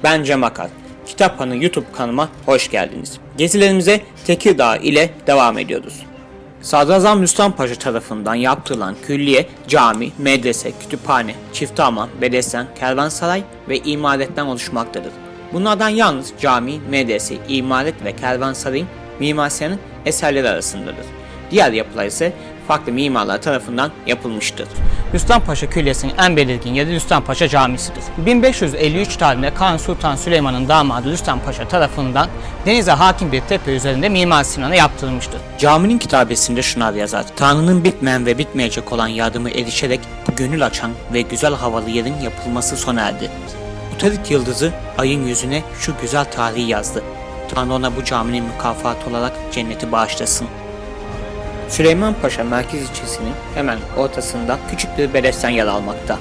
Ben Cem Akar. Kitaphanı YouTube kanalıma hoş geldiniz. Gezilerimize Tekirdağ ile devam ediyoruz. Sadrazam Rüstem Paşa tarafından yaptırılan külliye, cami, medrese, kütüphane, çiftehamam, bedesten, kervansaray ve imaretten oluşmaktadır. Bunlardan yalnız cami, medrese, imaret ve kervansarayın Mimar Sinan'ın eserleri arasındadır. Diğer yapılar ise farklı mimarlar tarafından yapılmıştır. Rüstem Paşa Külliyesi'nin en belirgin yeri Rüstem Paşa Camisi'dir. 1553 tarihinde Kanuni Sultan Süleyman'ın damadı Rüstem Paşa tarafından denize hakim bir tepe üzerinde Mimar Sinan'a yaptırılmıştır. Caminin kitabesinde şunlar yazar: Tanrı'nın bitmeyen ve bitmeyecek olan yardımı erişerek bu gönül açan ve güzel havalı yerin yapılması sona erdi. Uterit yıldızı ayın yüzüne şu güzel tarihi yazdı. Tanrı ona bu caminin mükafatı olarak cenneti bağışlasın. Süleyman Paşa merkez ilçesinin hemen ortasında küçük bir bedesten yer almakta.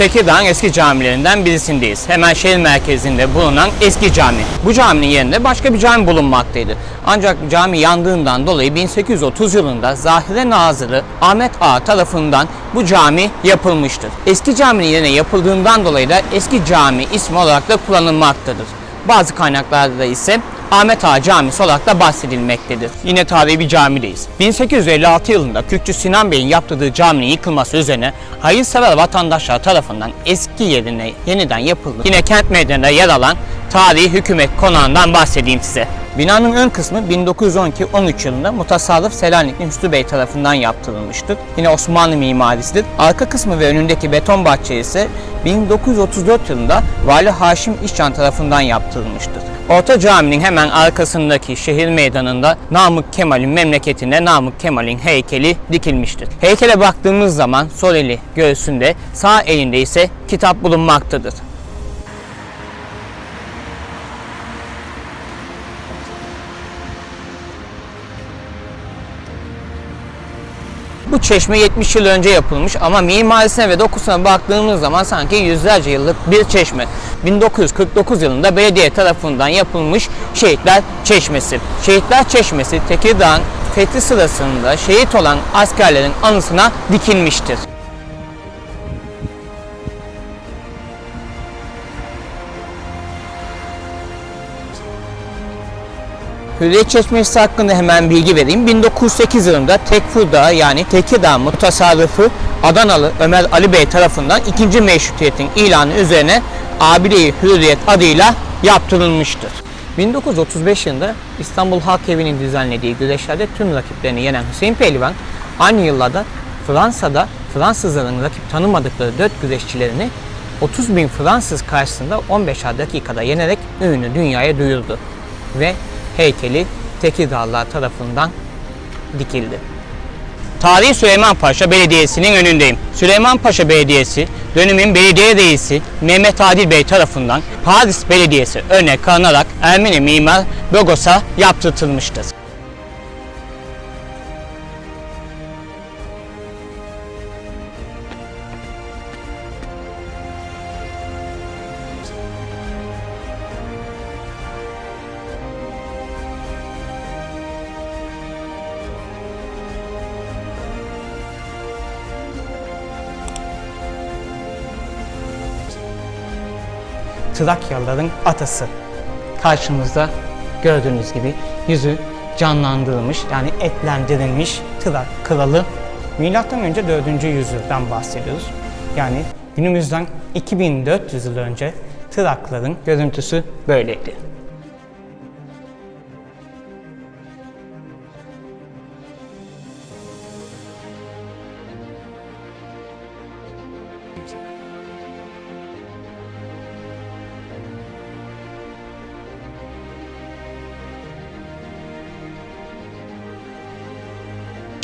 Tekirdağ'ın eski camilerinden birisindeyiz. Hemen şehir merkezinde bulunan eski cami. Bu caminin yerinde başka bir cami bulunmaktaydı. Ancak cami yandığından dolayı 1830 yılında Zahire Nazırı Ahmet Ağa tarafından bu cami yapılmıştır. Eski caminin yerine yapıldığından dolayı da eski cami ismi olarak da kullanılmaktadır. Bazı kaynaklarda ise Ahmet Ağa Camisi olarak da bahsedilmektedir. Yine tarihi bir camideyiz. 1856 yılında Kürkçü Sinan Bey'in yaptırdığı caminin yıkılması üzerine hayırsever vatandaşlar tarafından eski yerine yeniden yapıldı. Yine kent meydanında yer alan tarihi hükümet konağından bahsedeyim size. Binanın ön kısmı 1912-13 yılında Mutasarrıf Selanikli Hüsnü Bey tarafından yaptırılmıştır. Yine Osmanlı mimarisidir. Arka kısmı ve önündeki beton bahçe ise 1934 yılında Vali Haşim İşcan tarafından yaptırılmıştır. Orta caminin hemen arkasındaki şehir meydanında Namık Kemal'in memleketinde Namık Kemal'in heykeli dikilmiştir. Heykele baktığımız zaman sol eli göğsünde, sağ elinde ise kitap bulunmaktadır. Bu çeşme 70 yıl önce yapılmış ama mimarisine ve dokusuna baktığımız zaman sanki yüzlerce yıllık bir çeşme. 1949 yılında belediye tarafından yapılmış Şehitler Çeşmesi. Şehitler Çeşmesi Tekirdağ'ın fethi sırasında şehit olan askerlerin anısına dikilmiştir. Hürriyet Çeşmesi hakkında hemen bilgi vereyim. 1908 yılında Tekfurda yani Tekirdağ Mutasarrıfı Adanalı Ömer Ali Bey tarafından 2. Meşrutiyetin ilanı üzerine Abide-i Hürriyet adıyla yaptırılmıştır. 1935 yılında İstanbul Halk Evi'nin düzenlediği güreşlerde tüm rakiplerini yenen Hüseyin Pehlivan aynı yıllarda Fransa'da Fransızların rakip tanımadıkları 4 güreşçilerini 30.000 Fransız karşısında 15'er dakikada yenerek ününü dünyaya duyurdu ve heykeli Tekirdağlılar tarafından dikildi. Tarihi Süleymanpaşa Belediyesi'nin önündeyim. Süleymanpaşa Belediyesi, dönemin belediye reisi Mehmet Adil Bey tarafından Paris Belediyesi örnek alınarak Ermeni mimar Bogos'a yaptırtılmıştır. Trakyalıların atası. Karşımızda gördüğünüz gibi yüzü canlandırılmış yani etlendirilmiş Trak kralı. Milattan önce 4. yüzyıldan bahsediyoruz. Yani günümüzden 2400 yıl önce Trakların görüntüsü böyleydi.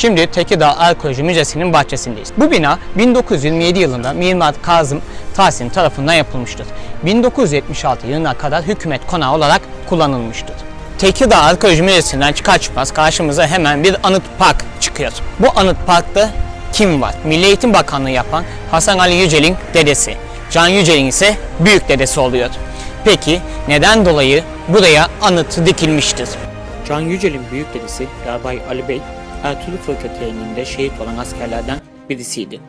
Şimdi Tekirdağ Arkeoloji Müzesi'nin bahçesindeyiz. Bu bina 1927 yılında Mimar Kazım Tahsin tarafından yapılmıştır. 1976 yılına kadar hükümet konağı olarak kullanılmıştır. Tekirdağ Arkeoloji Müzesi'nden çıkar çıkmaz karşımıza hemen bir anıt park çıkıyor. Bu anıt parkta kim var? Milli Eğitim Bakanlığı yapan Hasan Ali Yücel'in dedesi. Can Yücel'in ise büyük dedesi oluyor. Peki neden dolayı buraya anıt dikilmiştir? Can Yücel'in büyük dedesi Yarbay Ali Bey, Ertuğrul Fırkateyninde şehit olan askerlerden birisiydi.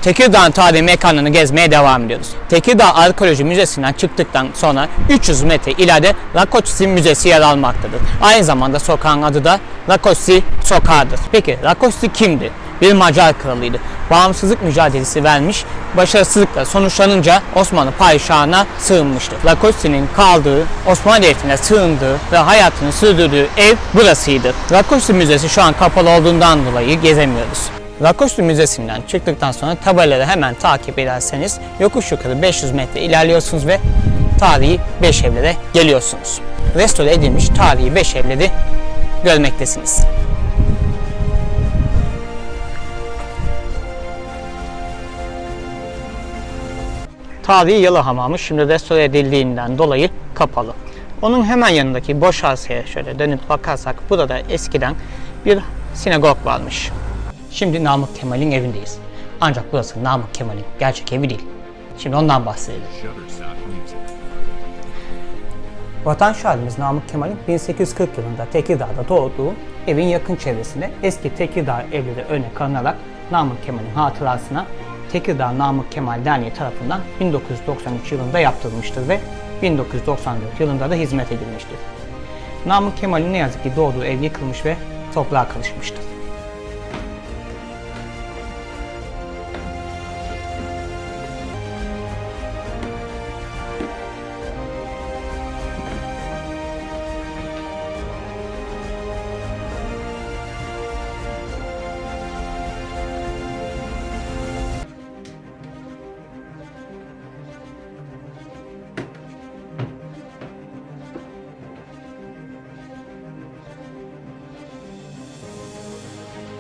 Tekirdağ tarihi mekanını gezmeye devam ediyoruz. Tekirdağ Arkeoloji Müzesi'nden çıktıktan sonra 300 metre ileride Rakoçi Müzesi yer almaktadır. Aynı zamanda sokağın adı da Rakoçi Sokağı'dır. Peki Rakoçi kimdi? Bir Macar kralıydı. Bağımsızlık mücadelesi vermiş, başarısızlıkla sonuçlanınca Osmanlı padişahına sığınmıştı. Rakoçi'nin kaldığı, Osmanlı Devleti'ne sığındığı ve hayatını sürdürdüğü ev burasıydı. Rakoçi Müzesi şu an kapalı olduğundan dolayı gezemiyoruz. Rakoçi Müzesi'nden çıktıktan sonra tabelaları hemen takip ederseniz yokuş yukarı 500 metre ilerliyorsunuz ve tarihi Beşevlere geliyorsunuz. Restore edilmiş tarihi Beşevleri görmektesiniz. Tarihi Yalı Hamamı şimdi restore edildiğinden dolayı kapalı. Onun hemen yanındaki boş arsaya şöyle dönüp bakarsak burada eskiden bir sinagog varmış. Şimdi Namık Kemal'in evindeyiz. Ancak burası Namık Kemal'in gerçek evi değil. Şimdi ondan bahsedelim. Vatan şairimiz Namık Kemal'in 1840 yılında Tekirdağ'da doğduğu evin yakın çevresinde eski Tekirdağ evleri örnek alınarak Namık Kemal'in hatırasına Tekirdağ Namık Kemal Derneği tarafından 1993 yılında yaptırılmıştır ve 1994 yılında da hizmete girmiştir. Namık Kemal'in ne yazık ki doğduğu ev yıkılmış ve toprağa karışmıştır.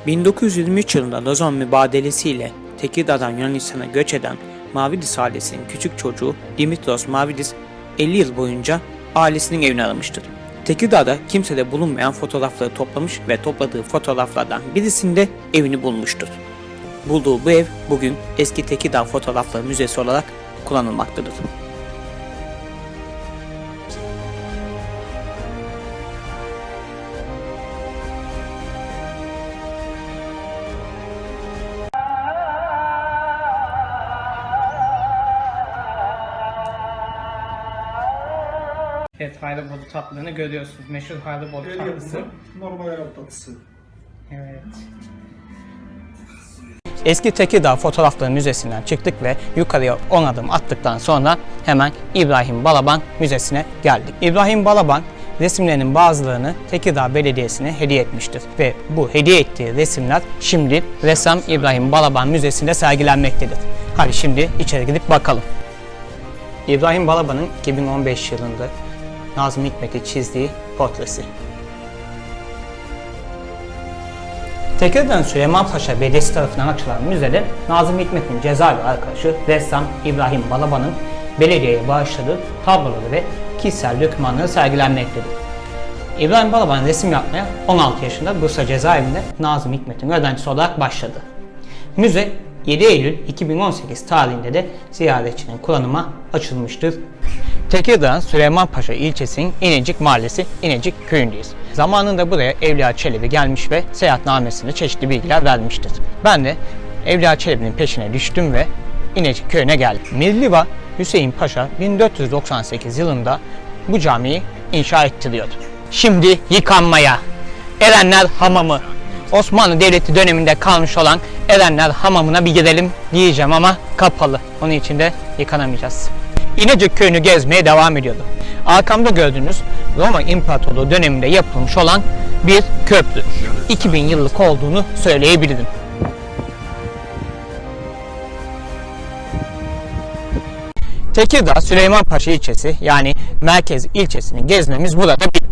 ...1923 yılında Lozan mübadelesiyle Tekirdağ'dan Yunanistan'a göç eden Mavidis ailesinin küçük çocuğu Dimitros Mavidis 50 yıl boyunca ailesinin evini aramıştır. Tekirdağ'da kimsede bulunmayan fotoğrafları toplamış ve topladığı fotoğraflardan birisinde evini bulmuştur. Bulduğu bu ev bugün eski Tekirdağ Fotoğrafları Müzesi olarak kullanılmaktadır. Evet, Haydabolu tatlılığını görüyorsunuz. Meşhur Haydabolu tatlısı. Normal Arap tatlısı. Evet. Eski Tekirdağ Fotoğrafları Müzesi'nden çıktık ve yukarıya 10 adım attıktan sonra hemen İbrahim Balaban Müzesi'ne geldik. İbrahim Balaban resimlerinin bazılarını Tekirdağ Belediyesi'ne hediye etmiştir ve bu hediye ettiği resimler şimdi ressam İbrahim Balaban Müzesi'nde sergilenmektedir. Hadi şimdi içeri gidip bakalım. İbrahim Balaban'ın 2015 yılında Nazım Hikmet'i çizdiği portresi. Tekirdağ Süleymanpaşa Belediyesi tarafından açılan müzede Nazım Hikmet'in cezaevi arkadaşı ressam İbrahim Balaban'ın belediyeye bağışladığı tabloları ve kişisel dokümanları sergilenmektedir. İbrahim Balaban resim yapmaya 16 yaşında Bursa cezaevinde Nazım Hikmet'in öğrencisi olarak başladı. Müze 7 Eylül 2018 tarihinde de ziyaretçinin kullanıma açılmıştır. Tekirdağ Süleymanpaşa ilçesinin İnecik Mahallesi İnecik köyündeyiz. Zamanında buraya Evliya Çelebi gelmiş ve seyahatnamesinde çeşitli bilgiler vermiştir. Ben de Evliya Çelebi'nin peşine düştüm ve İnecik köyüne geldim. Mirliva Hüseyin Paşa 1498 yılında bu camiyi inşa ettiriyordu. Şimdi yıkanmaya. Erenler Hamamı. Osmanlı Devleti döneminde kalmış olan Erenler Hamamı'na bir gidelim diyeceğim ama kapalı. Onun için de yıkanamayacağız. İnecik köyünü gezmeye devam ediyordu. Arkamda gördüğünüz Roma İmparatorluğu döneminde yapılmış olan bir köprü. 2000 yıllık olduğunu söyleyebilirim. Tekirdağ Süleymanpaşa ilçesi yani merkez ilçesini gezmemiz burada bitti.